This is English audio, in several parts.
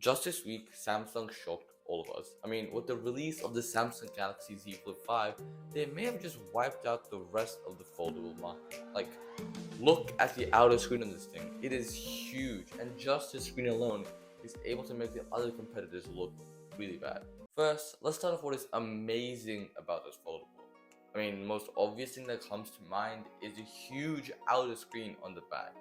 Just this week, Samsung shocked all of us. I mean, with the release of the Samsung Galaxy Z Flip 5, they may have just wiped out the rest of the foldable market. Like, look at the outer screen on this thing. It is huge, and just this screen alone is able to make the other competitors look really bad. First, let's start off what is amazing about this foldable. I mean, the most obvious thing that comes to mind is a huge outer screen on the back.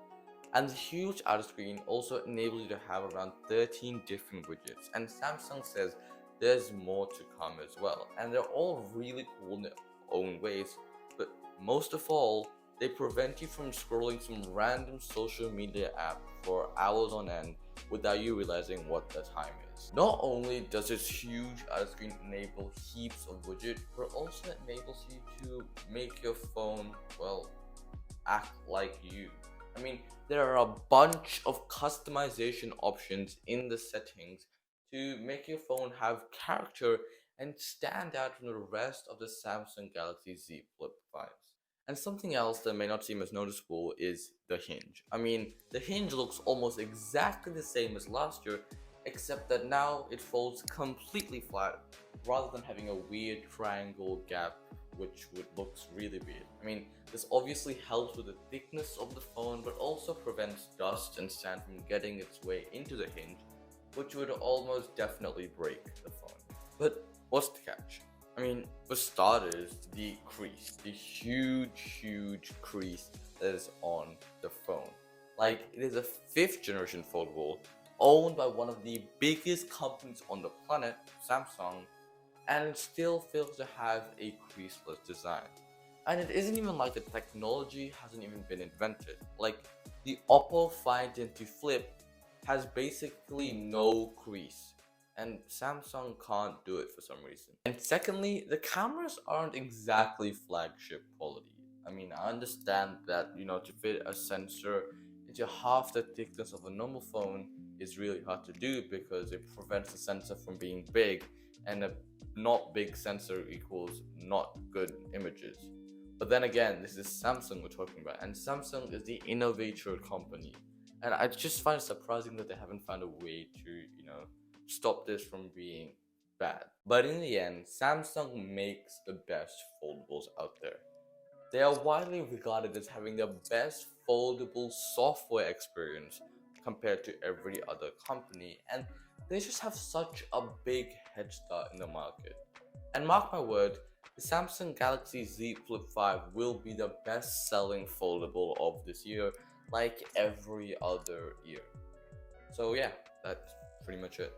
And the huge outer screen also enables you to have around 13 different widgets, and Samsung says there's more to come as well, and they're all really cool in their own ways, but most of all, they prevent you from scrolling some random social media app for hours on end without you realizing what the time is. Not only does this huge outer screen enable heaps of widgets, but it also enables you to make your phone, well, act like you. I mean, there are a bunch of customization options in the settings to make your phone have character and stand out from the rest of the Samsung Galaxy Z Flip 5s. And something else that may not seem as noticeable is the hinge. I mean, the hinge looks almost exactly the same as last year, except that now it folds completely flat rather than having a weird triangle gap which looks really weird. I mean, this obviously helps with the thickness of the phone, but also prevents dust and sand from getting its way into the hinge, which would almost definitely break the phone. But what's the catch? I mean, for starters, the crease, the huge crease that is on the phone. Like, it is a 5th generation foldable, owned by one of the biggest companies on the planet, Samsung, and it still fails to have a creaseless design. And it isn't even like the technology hasn't even been invented. Like, the Oppo Find N2 Flip has basically no crease, and Samsung can't do it for some reason. And secondly, the cameras aren't exactly flagship quality. I mean, I understand that, to fit a sensor into half the thickness of a normal phone is really hard to do because it prevents the sensor from being big, and a not big sensor equals not good images. But then again, this is Samsung we're talking about, and Samsung is the innovator company. And I just find it surprising that they haven't found a way to, stop this from being bad. But in the end, Samsung makes the best foldables out there. They are widely regarded as having the best foldable software experience compared to every other company, and they just have such a big head start in the market. And mark my word, the Samsung Galaxy Z Flip 5 will be the best selling foldable of this year, like every other year. So yeah, that's pretty much it.